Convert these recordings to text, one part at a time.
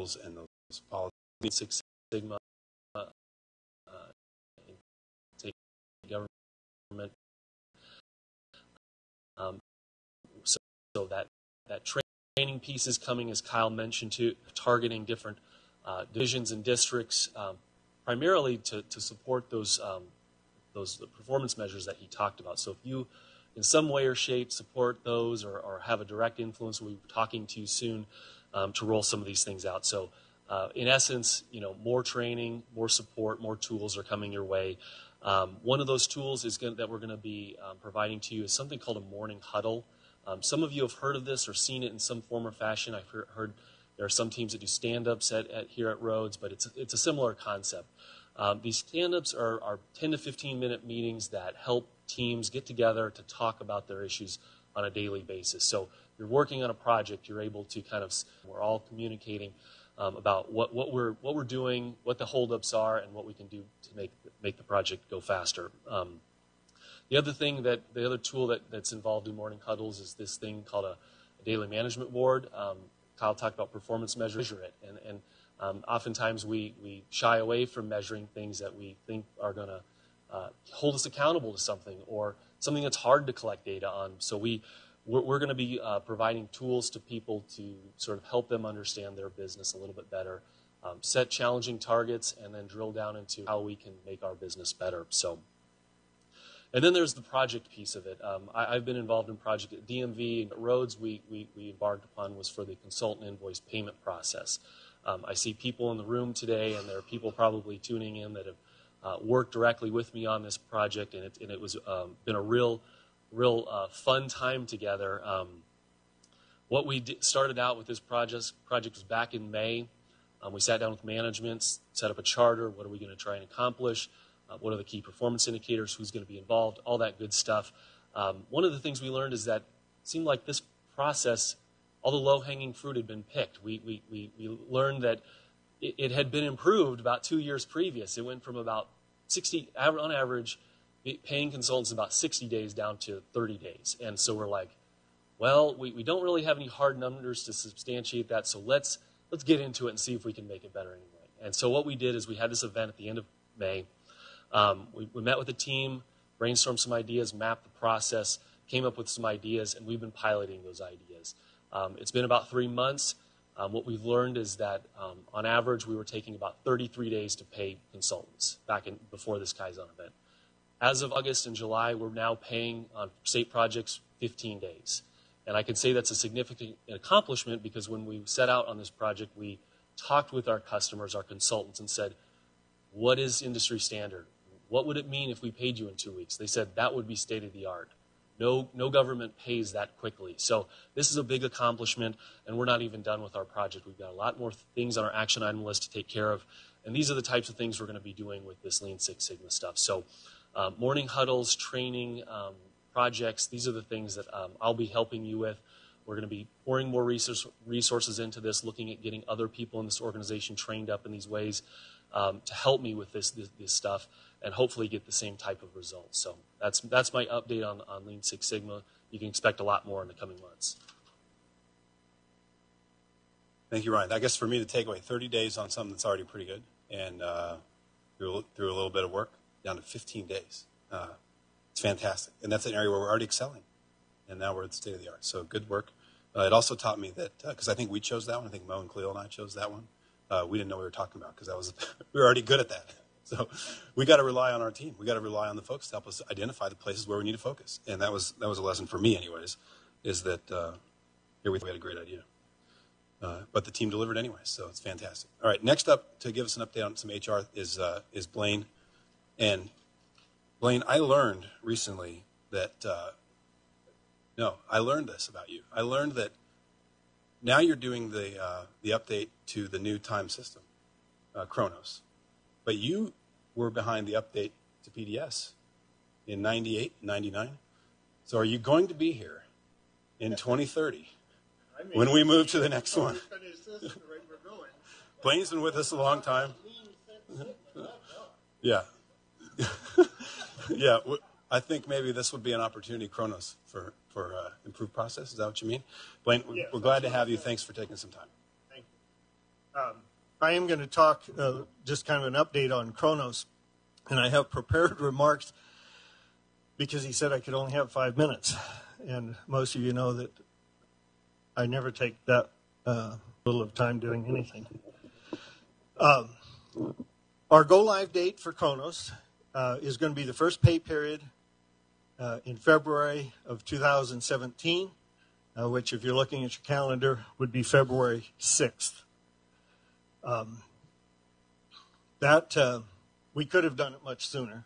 rules and those policies. Six Sigma, take government. So that training piece is coming, as Kyle mentioned, to targeting different divisions and districts, primarily to support those performance measures that he talked about. So if you, in some way or shape, support those or have a direct influence, we'll be talking to you soon to roll some of these things out. So in essence, more training, more support, more tools are coming your way. One of those tools that we're going to be providing to you is something called a morning huddle. Some of you have heard of this or seen it in some form or fashion. I've heard there are some teams that do stand-ups here at Rhodes, but it's a similar concept. These stand-ups are 10 to 15-minute meetings that help teams get together to talk about their issues on a daily basis. So you're working on a project, you're able to we're all communicating about what we're doing, what the holdups are, and what we can do to make the project go faster. The other tool that's involved in morning huddles is this thing called a daily management board. Kyle talked about performance measure it, and oftentimes we shy away from measuring things that we think are going to hold us accountable to something or something that's hard to collect data on. So we're going to be providing tools to people to sort of help them understand their business a little bit better, set challenging targets, and then drill down into how we can make our business better. And then there's the project piece of it. I've been involved in project at DMV. At Rhodes, we embarked upon was for the consultant invoice payment process. I see people in the room today, and there are people probably tuning in that have worked directly with me on this project, and it was been a real fun time together. What we started out with this project was back in May. We sat down with management, set up a charter. What are we going to try and accomplish? What are the key performance indicators? Who's going to be involved? All that good stuff. One of the things we learned is that it seemed like this process, all the low-hanging fruit had been picked. We learned that it had been improved about 2 years previous. It went from about 60, on average, paying consultants about 60 days down to 30 days. And so we're like, well, we don't really have any hard numbers to substantiate that, so let's get into it and see if we can make it better anyway. And so what we did is we had this event at the end of May. We met with the team, brainstormed some ideas, mapped the process, came up with some ideas, and we've been piloting those ideas. It's been about 3 months. What we've learned is that on average we were taking about 33 days to pay consultants before this Kaizen event. As of August and July, we're now paying on state projects 15 days. And I can say that's a significant accomplishment because when we set out on this project, we talked with our customers, our consultants, and said, what is industry standard? What would it mean if we paid you in 2 weeks? They said that would be state of the art. No government pays that quickly. So this is a big accomplishment, and we're not even done with our project. We've got a lot more things on our action item list to take care of, and these are the types of things we're going to be doing with this Lean Six Sigma stuff. So morning huddles, training, projects, these are the things that I'll be helping you with. We're going to be pouring more resources into this, looking at getting other people in this organization trained up in these ways to help me with this stuff and hopefully get the same type of results. So that's my update on Lean Six Sigma. You can expect a lot more in the coming months. Thank you, Ryan. I guess for me, the takeaway, 30 days on something that's already pretty good, and through a little bit of work, down to 15 days. It's fantastic. And that's an area where we're already excelling, and now we're at the state of the art. So good work. It also taught me that, because I think we chose that one, I think Mo and Cleo and I chose that one. We didn't know what we were talking about because we were already good at that. So we got to rely on our team. We got to rely on the folks to help us identify the places where we need to focus. And that was a lesson for me, anyways, is that here we had a great idea. But the team delivered anyway, so it's fantastic. All right, next up to give us an update on some HR is Blaine. And Blaine, I learned recently that, I learned this about you. I learned that now you're doing the update to the new time system, Kronos. But you were behind the update to PDS in 98, 99. So are you going to be here in 2030 when we move to the next one? Blaine's been with us a long time. Yeah. Yeah. I think maybe this would be an opportunity, Kronos, for improved process. Is that what you mean? Blaine, we're glad to have you. Thanks for taking some time. Thank I am going to talk just kind of an update on Kronos, and I have prepared remarks because he said I could only have 5 minutes, and most of you know that I never take that little of time doing anything. Our go-live date for Kronos is going to be the first pay period in February of 2017, which, if you're looking at your calendar, would be February 6th. We could have done it much sooner,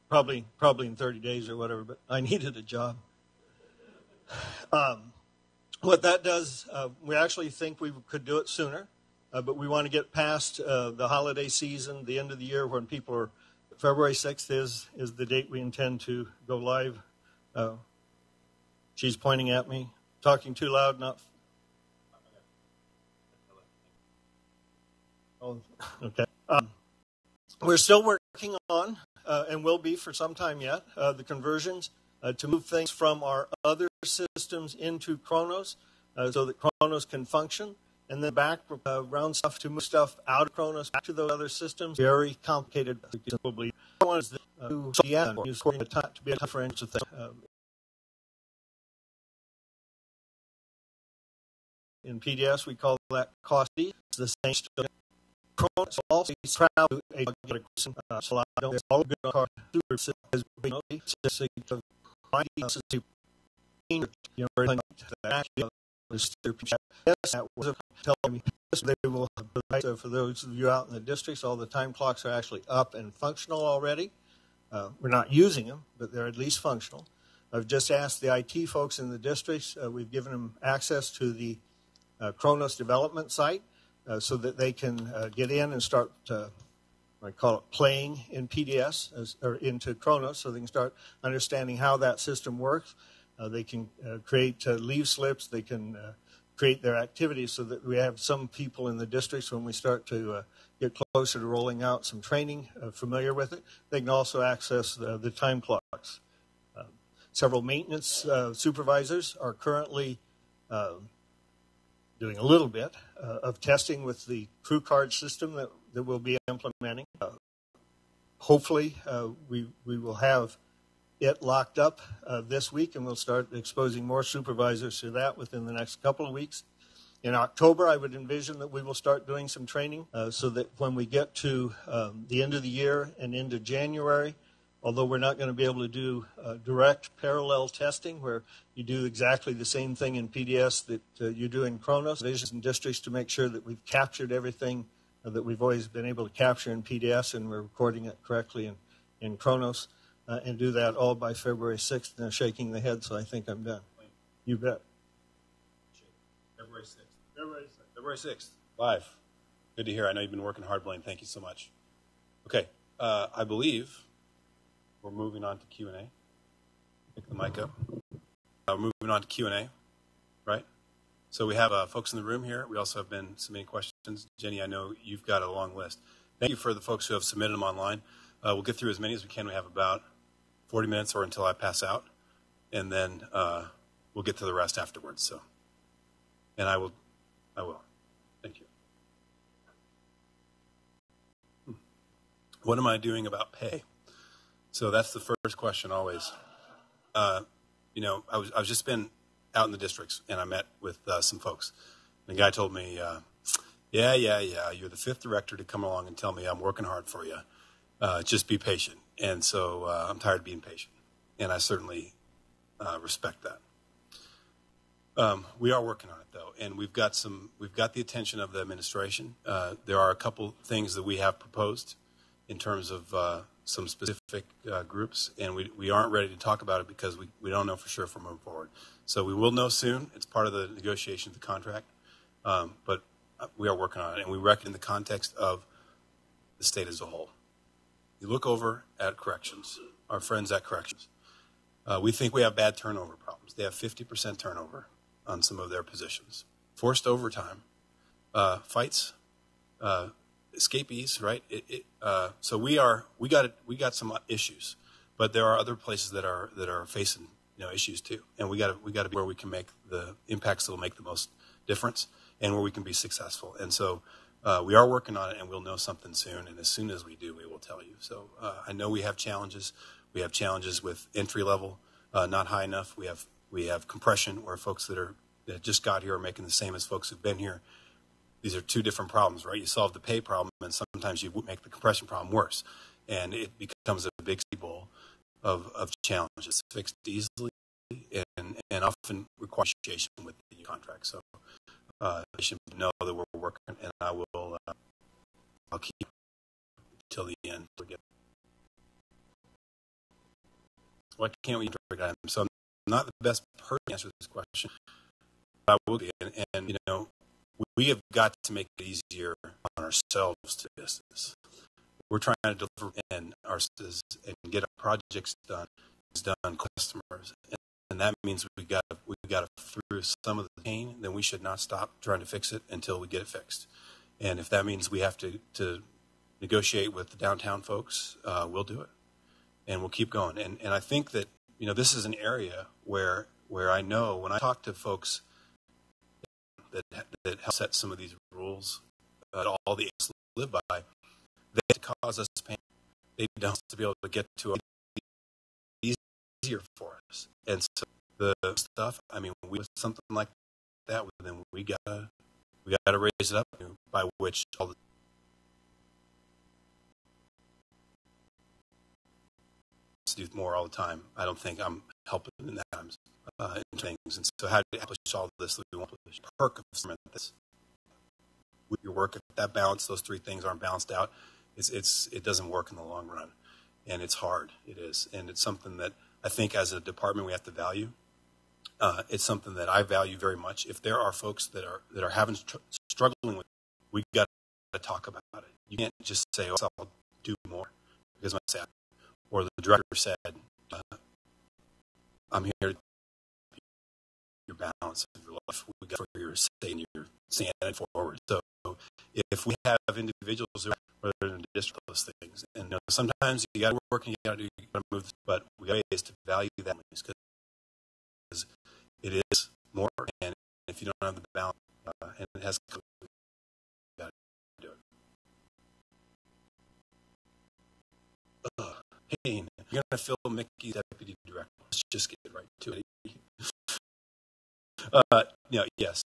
probably in 30 days or whatever, but I needed a job. What that does, we actually think we could do it sooner, but we want to get past the holiday season, the end of the year when people are. February 6th is the date we intend to go live. She's pointing at me, talking too loud, not. Oh, okay. We're still working on, and will be for some time yet, the conversions to move things from our other systems into Kronos so that Kronos can function, and then back around stuff to move stuff out of Kronos back to those other systems. Very complicated. Probably one is to be a difference of things. In PDS, we call that costly. It's the same stuff. Kronos also travel to a slide. All good car as we know, that was telling me they will have, for those of you out in the districts, all the time clocks are actually up and functional already. We're not using them, but they're at least functional. I've just asked the IT folks in the districts, we've given them access to the Kronos development site so that they can get in and start, I call it playing in PDS or into Kronos, so they can start understanding how that system works. They can create leave slips. They can create their activities so that we have some people in the districts when we start to get closer to rolling out some training familiar with it. They can also access the time clocks. Several maintenance supervisors are currently doing a little bit of testing with the crew card system that we'll be implementing. Hopefully, we will have it locked up this week, and we'll start exposing more supervisors to that within the next couple of weeks. In October, I would envision that we will start doing some training so that when we get to the end of the year and into January, although we're not going to be able to do direct parallel testing where you do exactly the same thing in PDS that you do in Kronos, divisions and districts to make sure that we've captured everything that we've always been able to capture in PDS and we're recording it correctly in Kronos, and do that all by February 6th. They're shaking the head, so I think I'm done. You bet. February 6th. February 6th. Live. Good to hear. I know you've been working hard, Blaine. Thank you so much. Okay. I believe we're moving on to Q&A. Pick the mic up. We're moving on to Q&A, right? So we have folks in the room here. We also have been submitting questions. Jenny, I know you've got a long list. Thank you for the folks who have submitted them online. We'll get through as many as we can. We have about 40 minutes or until I pass out, and then we'll get to the rest afterwards. So, and I will. Thank you. What am I doing about pay? So that's the first question always. I was just been out in the districts, and I met with some folks. And the guy told me, yeah, you're the fifth director to come along and tell me I'm working hard for you. Just be patient. And so I'm tired of being patient. And I certainly respect that. We are working on it, though. And we've got the attention of the administration. There are a couple things that we have proposed in terms of some specific groups. And we aren't ready to talk about it because we don't know for sure if we're moving forward. So we will know soon. It's part of the negotiation of the contract. But we are working on it. And we reckon in the context of the state as a whole. You look over at corrections, our friends at corrections. We think we have bad turnover problems. They have 50% turnover on some of their positions. Forced overtime, fights, escapees, right? So we got some issues, but there are other places that are facing issues too, and we got to be where we can make the impacts that will make the most difference and where we can be successful. And so we are working on it, and we'll know something soon. And as soon as we do, we will tell you. So I know we have challenges. We have challenges with entry level, not high enough. We have compression, where folks that just got here are making the same as folks who've been here. These are two different problems, right? You solve the pay problem, and sometimes you make the compression problem worse, and it becomes a big bowl of challenges. Fixed easily, and often requires negotiation with the contract. So you should know that we're working, and I will. I'll keep till the end. Why can't we break items? So I'm not the best person to answer this question, but I will be. And you know, we have got to make it easier on ourselves to business. We're trying to deliver and get our projects done customers, and that means we got to through some of the pain. Then we should not stop trying to fix it until we get it fixed. And if that means we have to negotiate with the downtown folks, we'll do it, and we'll keep going. And I think that, you know, this is an area where I know when I talk to folks that help set some of these rules that all the agents live by, they have to cause us pain. They don't have to be able to get to it easier for us. And so the stuff, I mean, we with something like that, then we gotta raise it up, by which all the do more all the time. I don't think I'm helping in that times in things. And so how do you accomplish all this? We want to perk of this. With your work, if that balance, those three things aren't balanced out, it doesn't work in the long run, and it's hard. It is, and it's something that I think as a department we have to value. It's something that I value very much. If there are folks that are having struggling with, we got to talk about it. You can't just say, "Oh, I'll do more," because my staff or the director said, "I'm here to your balance of your life. We got for your say and your standing forward." So if we have individuals who are in the district of those things, and you know, sometimes you got to work and you got to move, but we got ways to value that because it is more. And if you don't have the balance, and it has, you got to do it. Hey, you're going to fill Mickey's deputy director. Let's just get right to it. Yes.